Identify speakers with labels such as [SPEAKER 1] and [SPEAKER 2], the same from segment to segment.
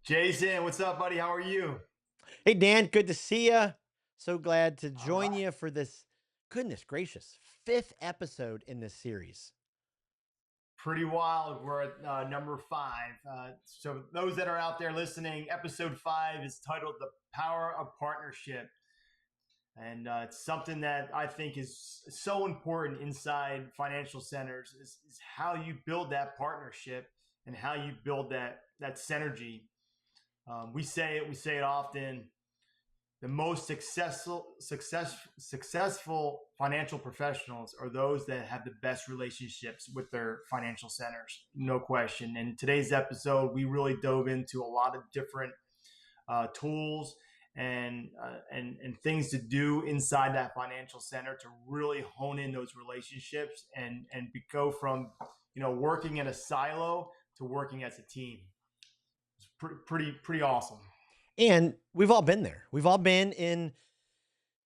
[SPEAKER 1] Jason, what's up, buddy? How are you?
[SPEAKER 2] Hey, Dan, good to see you. So glad to
[SPEAKER 1] All
[SPEAKER 2] join
[SPEAKER 1] right.
[SPEAKER 2] you for this, goodness gracious, fifth episode in this series.
[SPEAKER 1] Pretty wild. We're at number five. So, those that are out there listening, episode five is titled The Power of Partnership. And it's something that I think is so important inside financial centers is how you build that partnership and how you build that synergy. We say it often. The most successful financial professionals are those that have the best relationships with their financial centers, no question. In today's episode, we really dove into a lot of different tools and things to do inside that financial center to really hone in those relationships and go from working in a silo to working as a team. It's pretty awesome.
[SPEAKER 2] And we've all been there. We've all been in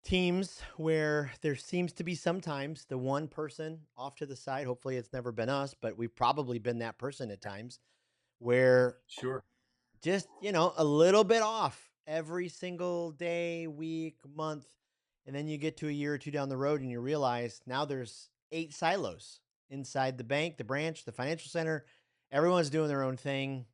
[SPEAKER 2] teams where there seems to be sometimes the one person off to the side. Hopefully, it's never been us, but we've probably been that person at times where
[SPEAKER 1] Sure.
[SPEAKER 2] just, a little bit off every single day, week, month. And then you get to a year or two down the road and you realize now there's eight silos inside the bank, the branch, the financial center. Everyone's doing their own thing.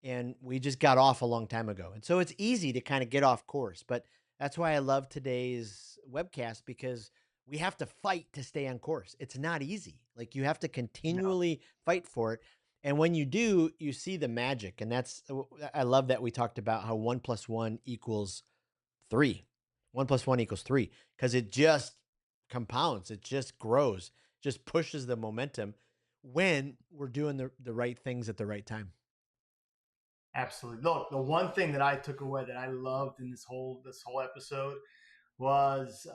[SPEAKER 2] And we just got off a long time ago. And so it's easy to kind of get off course. But that's why I love today's webcast because we have to fight to stay on course. It's not easy. Like you have to
[SPEAKER 1] No.
[SPEAKER 2] continually fight for it. And when you do, you see the magic. And I love that we talked about how one plus one equals three. One plus one equals three because it just compounds, it just grows, just pushes the momentum when we're doing the right things at the right time.
[SPEAKER 1] Absolutely. Look, the one thing that I took away that I loved in this whole episode was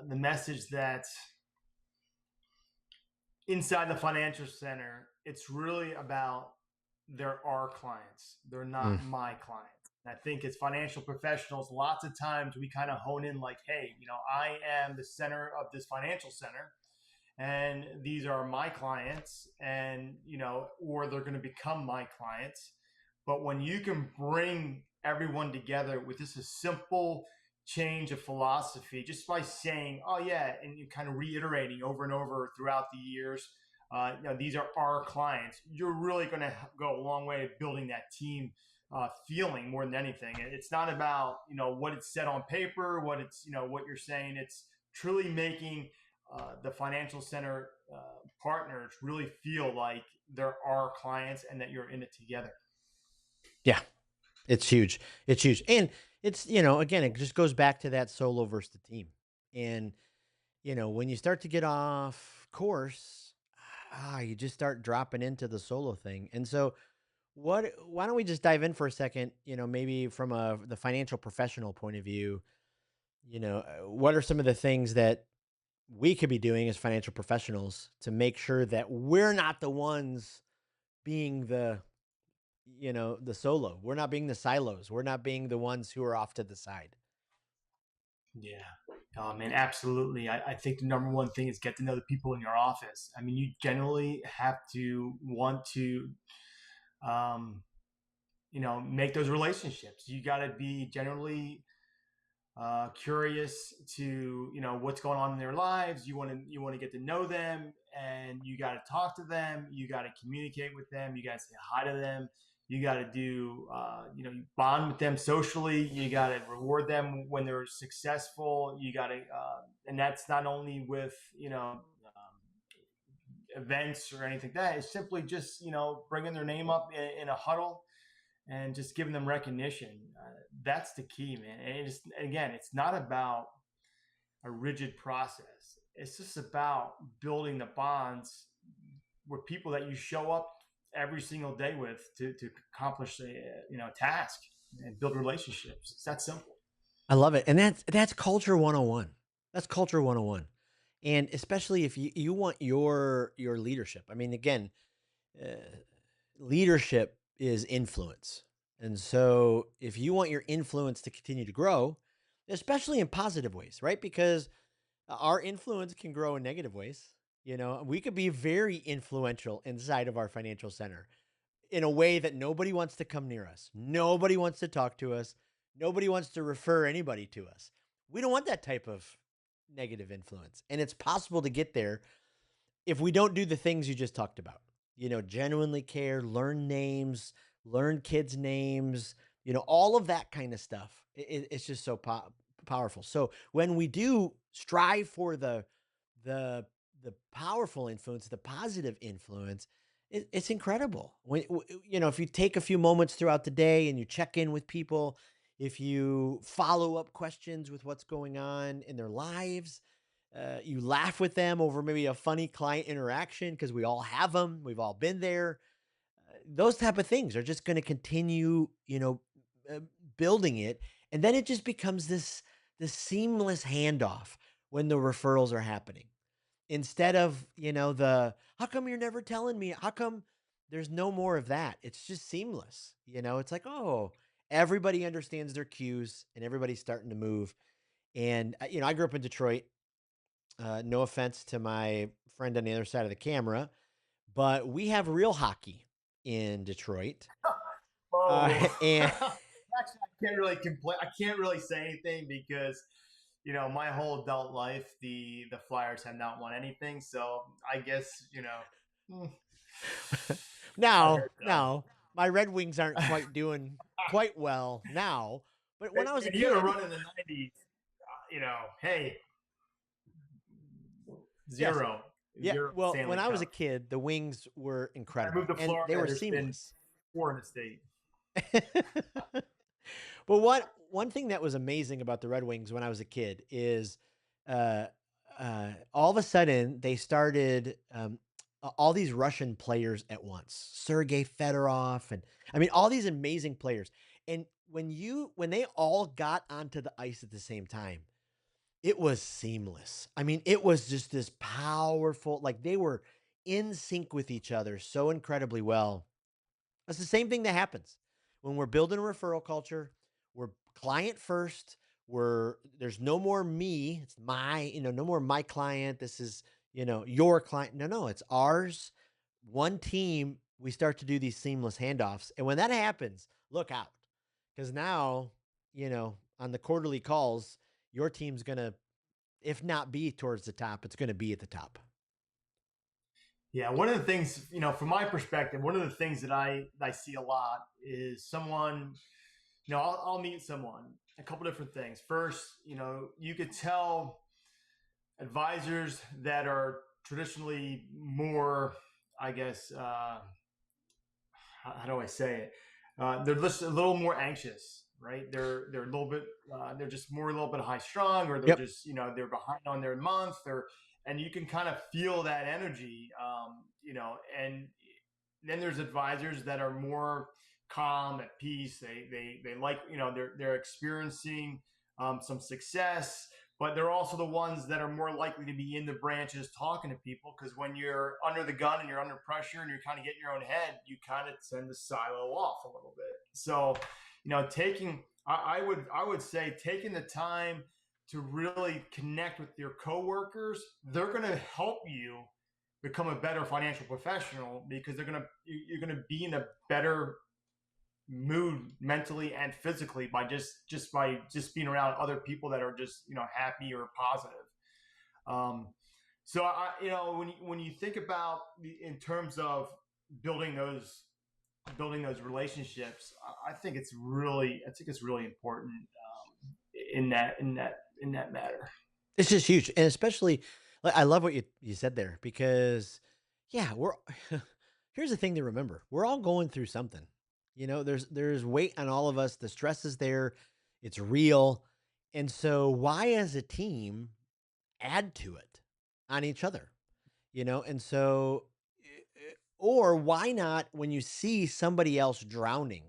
[SPEAKER 1] the message that inside the financial center, it's really about there are clients. They're
[SPEAKER 2] Mm.
[SPEAKER 1] not my clients. And I think as financial professionals, lots of times we kind of hone in like, hey, I am the center of this financial center and these are my clients and or they're going to become my clients. But when you can bring everyone together with just a simple change of philosophy, just by saying, oh yeah, and you kind of reiterating over and over throughout the years, these are our clients, you're really going to go a long way of building that team feeling more than anything. It's not about what it's said on paper, what it's what you're saying. It's truly making the financial center partners really feel like there are clients and that you're in it together.
[SPEAKER 2] Yeah. It's huge. It's huge. And it's, again, it just goes back to that solo versus the team. And, when you start to get off course, you just start dropping into the solo thing. And so why don't we just dive in for a second, maybe from the financial professional point of view, what are some of the things that we could be doing as financial professionals to make sure that we're not the ones being the solo. We're not being the silos. We're not being the ones who are off to the side.
[SPEAKER 1] Yeah. Man, absolutely. I think the number one thing is get to know the people in your office. I mean, you generally have to want to, um, make those relationships. You got to be generally curious to what's going on in their lives. You want to get to know them, and you got to talk to them. You got to communicate with them. You got to say hi to them. You got to do you bond with them socially. You got to reward them when they're successful. You got to and that's not only with events or anything like that. It's simply just bringing their name up in a huddle and just giving them recognition. That's the key, man. And again, it's not about a rigid process. It's just about building the bonds with people that you show up every single day with to accomplish a task and build relationships. It's that simple.
[SPEAKER 2] I love it. And that's culture 101. That's culture 101. And especially if you want your leadership. I mean, again, uh, leadership is influence. And so if you want your influence to continue to grow, especially in positive ways, right? Because our influence can grow in negative ways. We could be very influential inside of our financial center. in a way that nobody wants to come near us. Nobody wants to talk to us. Nobody wants to refer anybody to us. We don't want that type of negative influence. And it's possible to get there if we don't do the things you just talked about. Genuinely care, learn names, learn kids' names, all of that kind of stuff. It's just so powerful. So when we do strive for the the powerful influence, the positive influence, it's incredible. If you take a few moments throughout the day and you check in with people, if you follow up questions with what's going on in their lives, you laugh with them over maybe a funny client interaction because we all have them. We've all been there. Those type of things are just going to continue, uh, building it, and then it just becomes this seamless handoff when the referrals are happening. Instead of, the how come you're never telling me? How come there's no more of that? It's just seamless. It's like, oh, everybody understands their cues and everybody's starting to move. And I grew up in Detroit. No offense to my friend on the other side of the camera, but we have real hockey in Detroit.
[SPEAKER 1] Oh,
[SPEAKER 2] And
[SPEAKER 1] actually, I can't really complain. I can't really say anything because my whole adult life, the Flyers have not won anything. So I guess mm, that
[SPEAKER 2] now,
[SPEAKER 1] hurt
[SPEAKER 2] now my Red Wings aren't quite doing
[SPEAKER 1] though.
[SPEAKER 2] quite well now, but when I was a
[SPEAKER 1] And you had a
[SPEAKER 2] kid,
[SPEAKER 1] run in the '90s. Hey,
[SPEAKER 2] yes,
[SPEAKER 1] zero,
[SPEAKER 2] yeah,
[SPEAKER 1] zero
[SPEAKER 2] well, when
[SPEAKER 1] Stanley
[SPEAKER 2] I was a
[SPEAKER 1] Cups.
[SPEAKER 2] kid, the Wings were
[SPEAKER 1] I moved
[SPEAKER 2] incredible
[SPEAKER 1] to
[SPEAKER 2] and they
[SPEAKER 1] Florida.
[SPEAKER 2] were
[SPEAKER 1] There's been
[SPEAKER 2] seamless.
[SPEAKER 1] four in the state.
[SPEAKER 2] But one thing that was amazing about the Red Wings when I was a kid is, uh, all of a sudden they started all these Russian players at once, Sergei Fedorov, and I mean all these amazing players. And when they all got onto the ice at the same time, it was seamless. I mean, it was just this powerful, like they were in sync with each other so incredibly well. That's the same thing that happens when we're building a referral culture. We're client first. There's no more me. It's my, no more my client. This is, your client. No, no, it's ours. One team. We start to do these seamless handoffs. And when that happens, look out. Because now, on the quarterly calls, your team's going to, if not be towards the top, it's going to be at the top.
[SPEAKER 1] Yeah, one of the things, from my perspective, one of the things that I see a lot is someone, I'll meet someone, a couple different things. First, you could tell advisors that are traditionally more, I guess, how do I say it? They're just a little more anxious, right? They're a little bit they're just more a little bit high strung, or they're
[SPEAKER 2] Yep.
[SPEAKER 1] just they're behind on their month, or and you can kind of feel that energy, and then there's advisors that are more calm, at peace. They like they're experiencing some success, but they're also the ones that are more likely to be in the branches talking to people, because when you're under the gun and you're under pressure and you're kind of getting your own head, you kind of tend to silo off a little bit. So, taking I would say taking the time to really connect with your coworkers, they're going to help you become a better financial professional, because you're going to be in a better mood mentally and physically by just being around other people that are just happy or positive. Um, so when you think about in terms of building those relationships, I think it's really important in that matter.
[SPEAKER 2] It's just huge, and especially, like, I love what you said there because, yeah, we're here's the thing to remember: we're all going through something. There's weight on all of us. The stress is there; it's real, and so why, as a team, add to it on each other? And so, or why not when you see somebody else drowning,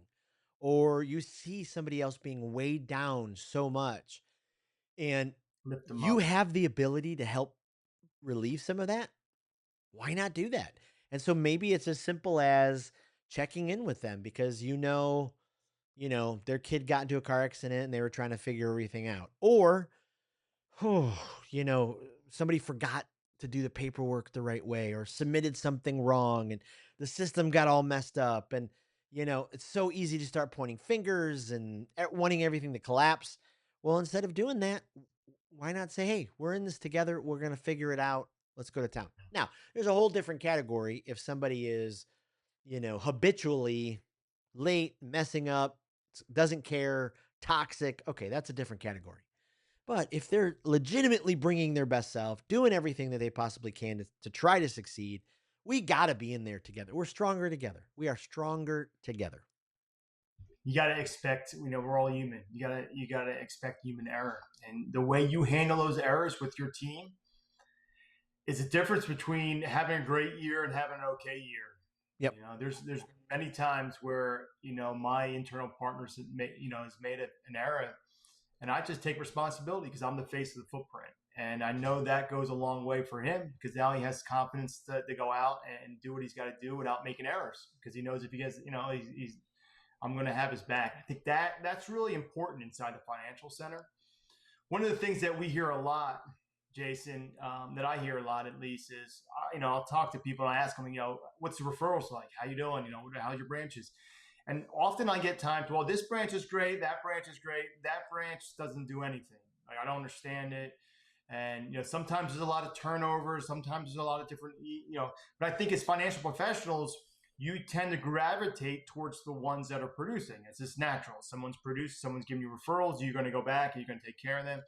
[SPEAKER 2] or you see somebody else being weighed down so much, and
[SPEAKER 1] Lift them
[SPEAKER 2] you
[SPEAKER 1] up.
[SPEAKER 2] have the ability to help relieve some of that, why not do that? And so maybe it's as simple as checking in with them because their kid got into a car accident and they were trying to figure everything out. Or, you know, somebody forgot to do the paperwork the right way or submitted something wrong, and the system got all messed up, and it's so easy to start pointing fingers and wanting everything to collapse. Well, instead of doing that, why not say, "Hey, we're in this together. We're going to figure it out. Let's go to town." Now, there's a whole different category if somebody is, habitually late, messing up, doesn't care, toxic. Okay, that's a different category. But if they're legitimately bringing their best self, doing everything that they possibly can to try to succeed, we got to be in there together. We're stronger together. We are stronger together.
[SPEAKER 1] You got to expect, we're all human. You got to expect human error, and the way you handle those errors with your team is the difference between having a great year and having an okay year.
[SPEAKER 2] Yep.
[SPEAKER 1] There's many times where my internal partners has made an error, and I just take responsibility because I'm the face of the footprint, and I know that goes a long way for him because now he has confidence to go out and do what he's got to do without making errors because he knows if he gets he's I'm going to have his back. I think that's really important inside the financial center. One of the things that we hear a lot, Jason, that I hear a lot at least is, I'll talk to people and I ask them, what's the referrals like? How you doing? How's your branches? And often I get times, well, this branch is great, that branch is great, that branch doesn't do anything. Like I don't understand it. And sometimes there's a lot of turnover, sometimes there's a lot of different, but I think as financial professionals, you tend to gravitate towards the ones that are producing. It's just natural. Someone's produced, someone's giving you referrals, you're going to go back and you're going to take care of them.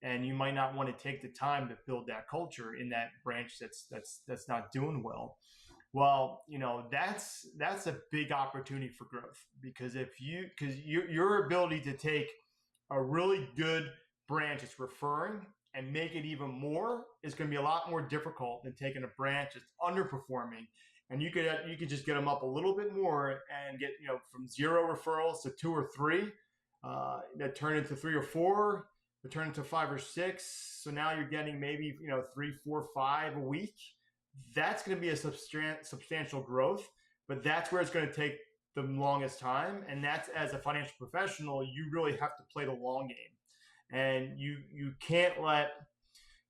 [SPEAKER 1] And you might not want to take the time to build that culture in that branch that's not doing well. Well, that's a big opportunity for growth because your ability to take a really good branch that's referring and make it even more is going to be a lot more difficult than taking a branch that's underperforming, and you could just get them up a little bit more and get from 0 referrals to 2 or 3 that turn into 3 or 4 that turn into 5 or 6, so now you're getting maybe 3, 4, 5 a week. That's going to be a substantial growth, but that's where it's going to take the longest time, and that's, as a financial professional, you really have to play the long game, and you can't let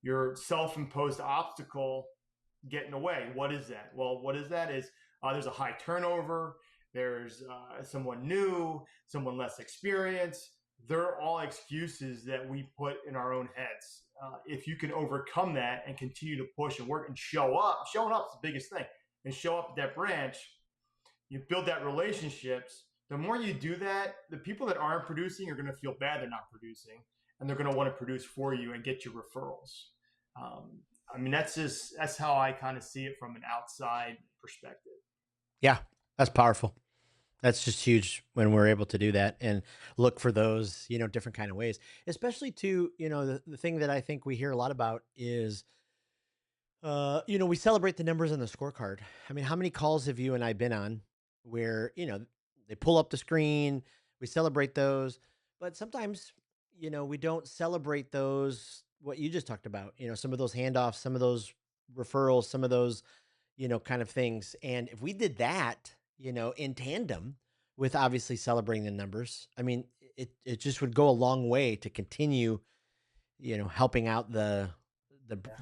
[SPEAKER 1] your self-imposed obstacle get in the way. What is that? Well, what is that is there's a high turnover, there's someone new, someone less experienced. They're all excuses that we put in our own heads. If you can overcome that and continue to push and work and showing up is the biggest thing, and show up at that branch, you build that relationships. The more you do that, the people that aren't producing are going to feel bad they're not producing, and they're going to want to produce for you and get your referrals. Um, I mean, that's how I kind of see it from an outside perspective.
[SPEAKER 2] Yeah, that's powerful. That's just huge when we're able to do that and look for those, different kind of ways. Especially to, the thing that I think we hear a lot about is we celebrate the numbers on the scorecard. I mean, how many calls have you and I been on where, they pull up the screen, we celebrate those, but sometimes, we don't celebrate those, what you just talked about, some of those handoffs, some of those referrals, some of those, kind of things. And if we did that, in tandem with obviously celebrating the numbers, I mean, it just would go a long way to continue, helping out the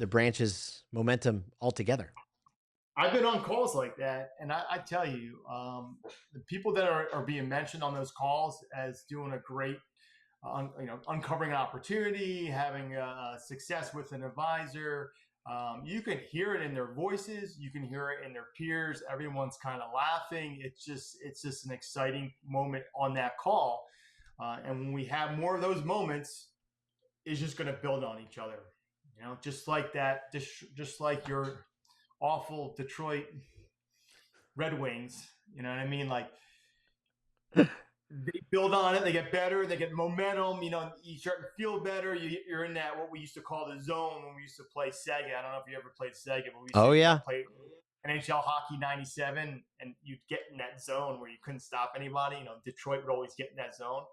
[SPEAKER 2] branch's momentum altogether.
[SPEAKER 1] I've been on calls like that, and I tell you, the people that are being mentioned on those calls as doing a great, uncovering an opportunity, having success with an advisor. You can hear it in their voices. You can hear it in their peers. Everyone's kind of laughing. It's just an exciting moment on that call. And when we have more of those moments, it's just going to build on each other. Just like that, just like your awful Detroit Red Wings. You know what I mean? Like they build on it, they get better, they get momentum. You start to feel better. You're in that what we used to call the zone when we used to play Sega. I don't know if you ever played Sega, but we used
[SPEAKER 2] Oh
[SPEAKER 1] to
[SPEAKER 2] yeah.
[SPEAKER 1] play NHL hockey '97, and you'd get in that zone where you couldn't stop anybody. Detroit would always get in that zone.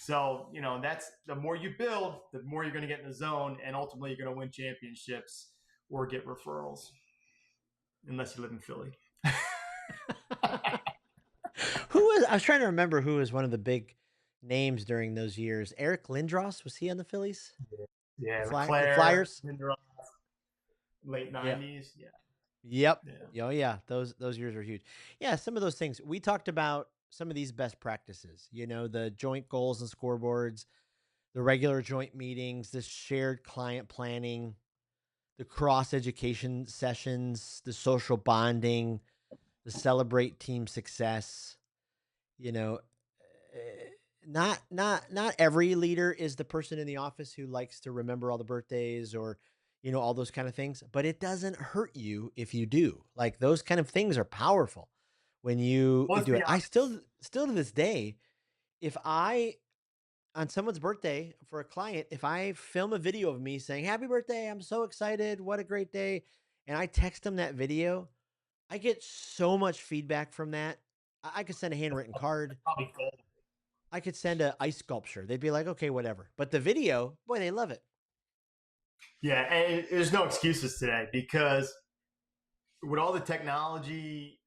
[SPEAKER 1] So that's the more you build, the more you're going to get in the zone, and ultimately you're going to win championships or get referrals, unless you live in Philly.
[SPEAKER 2] I was trying to remember who was one of the big names during those years. Eric Lindros, was he on the Phillies?
[SPEAKER 1] Yeah,
[SPEAKER 2] The
[SPEAKER 1] Leclaire,
[SPEAKER 2] Flyers?
[SPEAKER 1] Lindros, late
[SPEAKER 2] Yeah.
[SPEAKER 1] '90s. Yeah,
[SPEAKER 2] Yep.
[SPEAKER 1] Yeah.
[SPEAKER 2] Oh yeah, those years are huge. Yeah, some of those things we talked about. Some of these best practices, the joint goals and scoreboards, the regular joint meetings, the shared client planning, the cross education sessions, the social bonding, the celebrate team success. You know, eh, not every leader is the person in the office who likes to remember all the birthdays or all those kind of things, but it doesn't hurt you if you do. Like those kind of things are powerful when you
[SPEAKER 1] Well, let's
[SPEAKER 2] do it.
[SPEAKER 1] be
[SPEAKER 2] I
[SPEAKER 1] honest.
[SPEAKER 2] still to this day, if I on someone's birthday for a client, if I film a video of me saying happy birthday, I'm so excited, what a great day, and I text them that video, I get so much feedback from that. I could send a handwritten card.
[SPEAKER 1] That's probably gold.
[SPEAKER 2] I could send a ice sculpture. They'd be like, okay, whatever. But the video, boy, they love it.
[SPEAKER 1] Yeah, and there's no excuses today because with all the technology,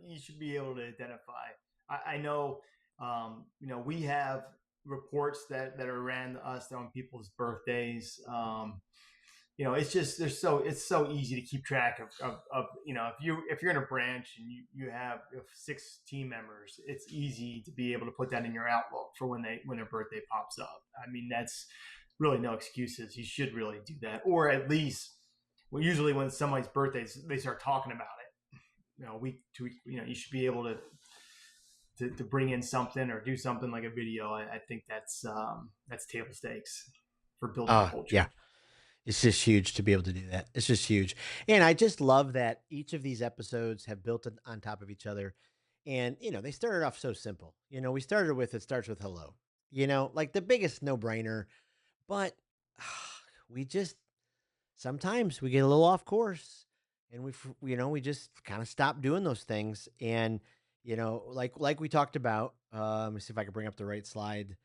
[SPEAKER 1] you should be able to identify. I know, we have reports that are ran to us on people's birthdays. It's just it's so easy to keep track of if you're in a branch and you have 6 team members, it's easy to be able to put that in your outlook for when their birthday pops up. I mean, that's really no excuses. You should really do that, or at least, well, usually when somebody's birthdays, they start talking about it. Week to week, you should be able to bring in something or do something like a video. I think that's table stakes for building
[SPEAKER 2] Oh, yeah.
[SPEAKER 1] culture.
[SPEAKER 2] It's just huge to be able to do that. It's just huge. And I just love that each of these episodes have built on top of each other. And, they started off so simple. We started with it starts with hello, like the biggest no brainer. But we just sometimes we get a little off course and we just kind of stop doing those things. And, like we talked about, let me see if I can bring up the right slide.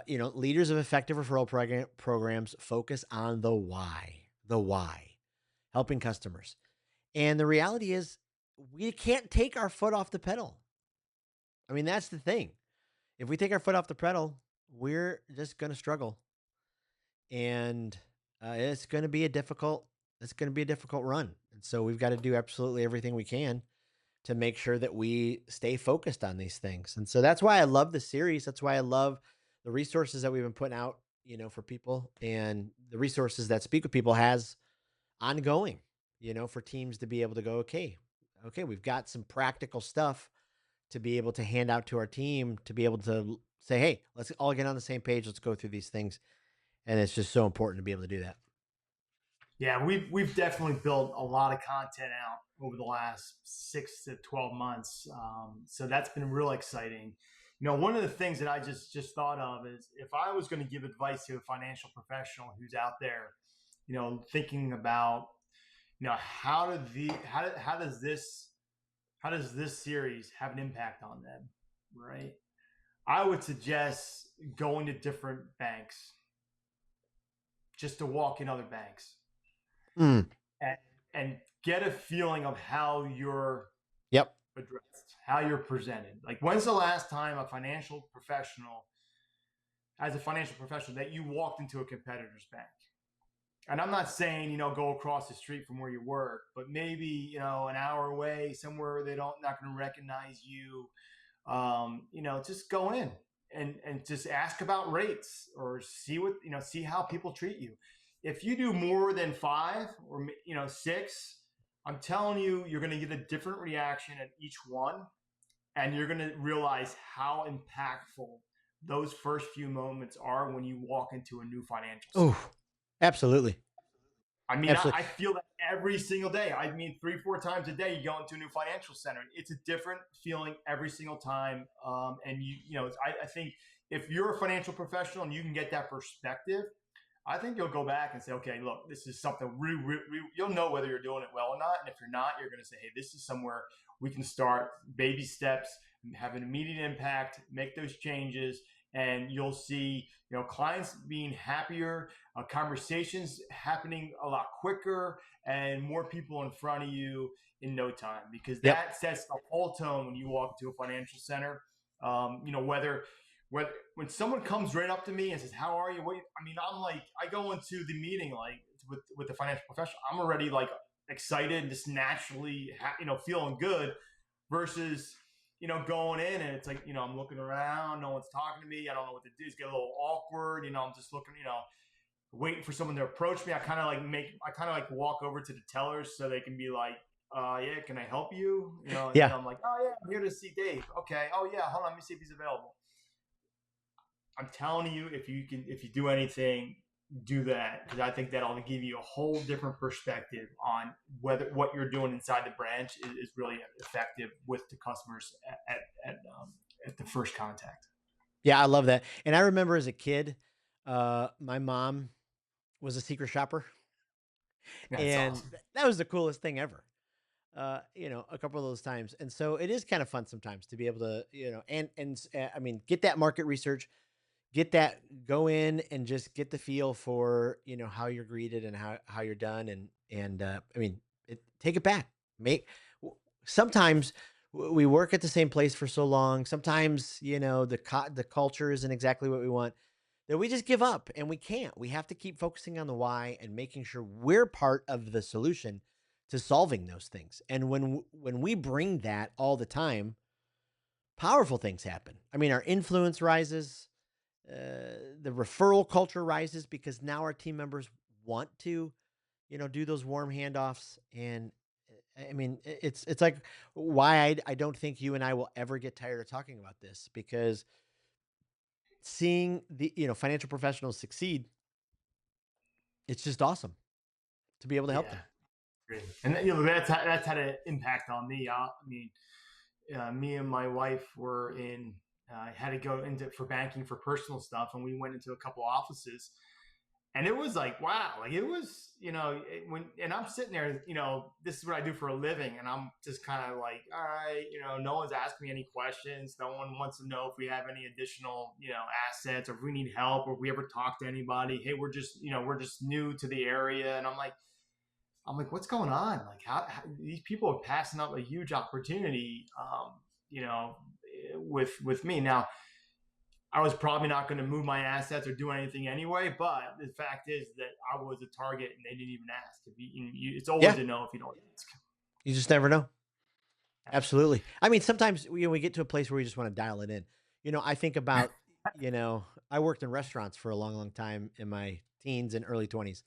[SPEAKER 2] Leaders of effective referral programs focus on the why, helping customers. And the reality is, we can't take our foot off the pedal. I mean, that's the thing. If we take our foot off the pedal, we're just going to struggle, and it's going to be a difficult. It's going to be a difficult run, and so we've got to do absolutely everything we can to make sure that we stay focused on these things. And so that's why I love the series. That's why I love the resources that we've been putting out, for people, and the resources that Speak with People has ongoing, for teams to be able to go, okay, we've got some practical stuff to be able to hand out to our team to be able to say, hey, let's all get on the same page. Let's go through these things. And it's just so important to be able to do that.
[SPEAKER 1] Yeah, we've definitely built a lot of content out over the last 6 to 12 months. So that's been real exciting. One of the things that I just thought of is if I was going to give advice to a financial professional who's out there, thinking about, how does this series have an impact on them, right? I would suggest going to different banks just to walk in other banks
[SPEAKER 2] Mm,
[SPEAKER 1] and, and get a feeling of how you're
[SPEAKER 2] yep.
[SPEAKER 1] addressed, how you're presented. Like, when's the last time as a financial professional, that you walked into a competitor's bank? And I'm not saying, go across the street from where you work, but maybe, an hour away, somewhere they not going to recognize you. Just go in and just ask about rates or see how people treat you. If you do more than 5 or 6, I'm telling you, you're going to get a different reaction at each one, and you're going to realize how impactful those first few moments are when you walk into a new financial center.
[SPEAKER 2] Oh, absolutely.
[SPEAKER 1] I mean, I,
[SPEAKER 2] Absolutely.
[SPEAKER 1] I feel that every single day. I mean, 3, 4 times a day, you go into a new financial center. It's a different feeling every single time. And I think if you're a financial professional and you can get that perspective, I think you'll go back and say, okay, look, this is something you'll know whether you're doing it well or not. And if you're not, you're going to say, hey, this is somewhere we can start baby steps, have an immediate impact, make those changes, and you'll see, clients being happier, conversations happening a lot quicker, and more people in front of you in no time, because
[SPEAKER 2] Yep.
[SPEAKER 1] that sets the whole tone when you walk to a financial center. Whether when someone comes right up to me and says, "How are you?" I'm like, I go into the meeting like with the financial professional. I'm already like excited, just naturally, feeling good versus, going in and it's like, I'm looking around, no one's talking to me. I don't know what to do. It's get a little awkward. I'm just looking, waiting for someone to approach me. I kind of like walk over to the tellers so they can be like, yeah, can I help you? And
[SPEAKER 2] Yeah.
[SPEAKER 1] I'm like, oh yeah, I'm here to see Dave. Okay. Oh yeah, hold on, let me see if he's available. I'm telling you, if you do anything, do that, because I think that'll give you a whole different perspective on whether what you're doing inside the branch is really effective with the customers at the first contact.
[SPEAKER 2] Yeah, I love that. And I remember as a kid, my mom was a secret shopper,
[SPEAKER 1] That's
[SPEAKER 2] and
[SPEAKER 1] awesome.
[SPEAKER 2] that was the coolest thing ever. A couple of those times, and so it is kind of fun sometimes to be able to, I mean, get that market research, get that, go in and just get the feel for, how you're greeted and how you're done, and I mean, take it back. Make sometimes we work at the same place for so long. Sometimes the culture isn't exactly what we want, that we just give up, and we can't. We have to keep focusing on the why and making sure we're part of the solution to solving those things. And when we bring that all the time, powerful things happen. I mean, our influence rises, the referral culture rises because now our team members want to, do those warm handoffs. And I mean, it's like why I don't think you and I will ever get tired of talking about this, because seeing the financial professionals succeed, it's just awesome to be able to help
[SPEAKER 1] Yeah,
[SPEAKER 2] them.
[SPEAKER 1] great. And that's had an impact on me. I mean, me and my wife were in. Had to go into for banking for personal stuff, and we went into a couple offices, and it was like, wow, like it was, and I'm sitting there, this is what I do for a living, and I'm just kind of like, all right, no one's asking me any questions, no one wants to know if we have any additional, assets, or if we need help, or if we ever talk to anybody. Hey, we're just new to the area, and I'm like, what's going on? Like, how these people are passing up a huge opportunity, you know, with me now. I was probably not going to move my assets or do anything anyway. But the fact is that I was a target, and they didn't even ask. It's always
[SPEAKER 2] Yeah,
[SPEAKER 1] a no if you don't ask.
[SPEAKER 2] you just never know.
[SPEAKER 1] Absolutely.
[SPEAKER 2] Absolutely. I mean, sometimes we get to a place where we just want to dial it in. I think about, I worked in restaurants for a long, long time in my teens and early 20s.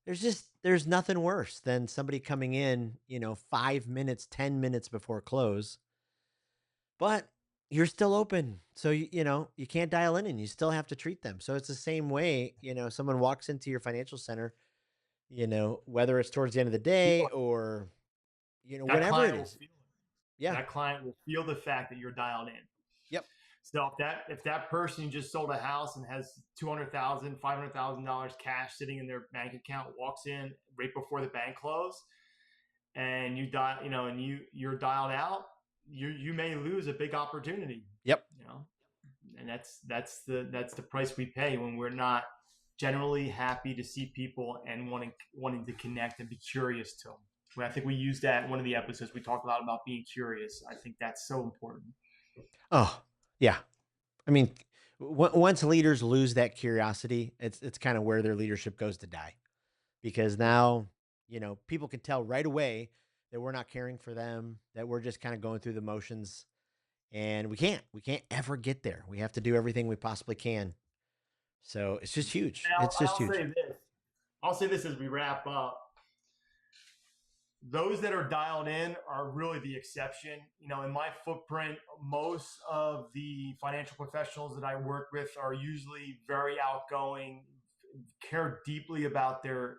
[SPEAKER 2] There's nothing worse than somebody coming in, 5 minutes, 10 minutes before close, but you're still open. So, you can't dial in and you still have to treat them. So it's the same way, someone walks into your financial center, whether it's towards the end of the day or,
[SPEAKER 1] That
[SPEAKER 2] whenever it
[SPEAKER 1] client will
[SPEAKER 2] is.
[SPEAKER 1] feel it.
[SPEAKER 2] Yeah.
[SPEAKER 1] That client will feel the fact that you're dialed in.
[SPEAKER 2] Yep.
[SPEAKER 1] So if that person just sold a house and has $200,000, $500,000 cash sitting in their bank account, walks in right before the bank close, and you dial, and you're dialed out, you may lose a big opportunity.
[SPEAKER 2] Yep.
[SPEAKER 1] You know, and that's the price we pay when we're not generally happy to see people and wanting to connect and be curious to them. I think we used that in one of the episodes. We talked a lot about being curious. I think that's so important.
[SPEAKER 2] Oh, yeah. I mean, once leaders lose that curiosity, it's kind of where their leadership goes to die, because
[SPEAKER 1] Yeah.
[SPEAKER 2] now, people can tell right away that we're not caring for them, that we're just kind of going through the motions, and we can't ever get there. We have to do everything we possibly can. So it's just huge.
[SPEAKER 1] And
[SPEAKER 2] It's just
[SPEAKER 1] I'll
[SPEAKER 2] huge.
[SPEAKER 1] say this. I'll say this as we wrap up. Those that are dialed in are really the exception. In my footprint, most of the financial professionals that I work with are usually very outgoing, care deeply about their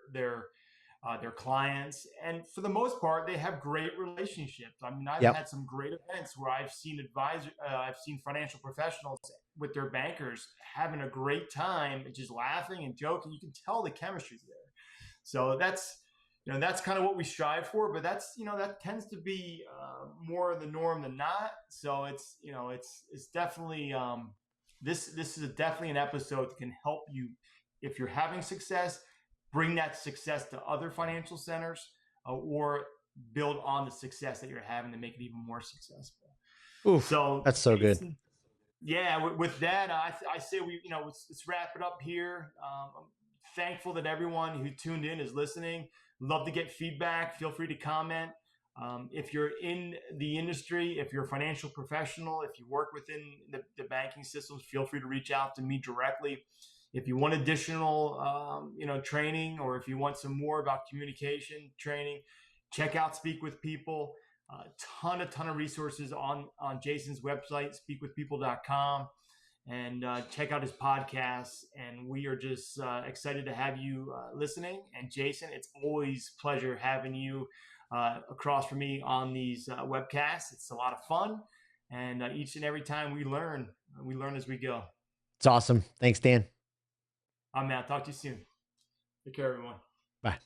[SPEAKER 1] clients, and for the most part, they have great relationships. I mean, I've
[SPEAKER 2] Yep.
[SPEAKER 1] had some great events where I've seen financial professionals with their bankers having a great time, just laughing and joking. You can tell the chemistry's there. So that's kind of what we strive for, but that tends to be more the norm than not. So it's definitely this is definitely an episode that can help you if you're having success, bring that success to other financial centers, or build on the success that you're having to make it even more successful.
[SPEAKER 2] Oof.
[SPEAKER 1] So,
[SPEAKER 2] That's so good.
[SPEAKER 1] Jason, yeah, with that, I say let's wrap it up here. I'm thankful that everyone who tuned in is listening. Love to get feedback. Feel free to comment. If you're in the industry, if you're a financial professional, if you work within the banking systems, feel free to reach out to me directly. If you want additional, training, or if you want some more about communication training, check out Speak with People. A ton of resources on Jason's website, speakwithpeople.com, and check out his podcasts. And we are just excited to have you listening. And Jason, it's always a pleasure having you across from me on these webcasts. It's a lot of fun, and each and every time we learn as we go.
[SPEAKER 2] It's awesome. Thanks, Dan.
[SPEAKER 1] I'm Matt. Talk to you soon. Take care, everyone.
[SPEAKER 2] Bye.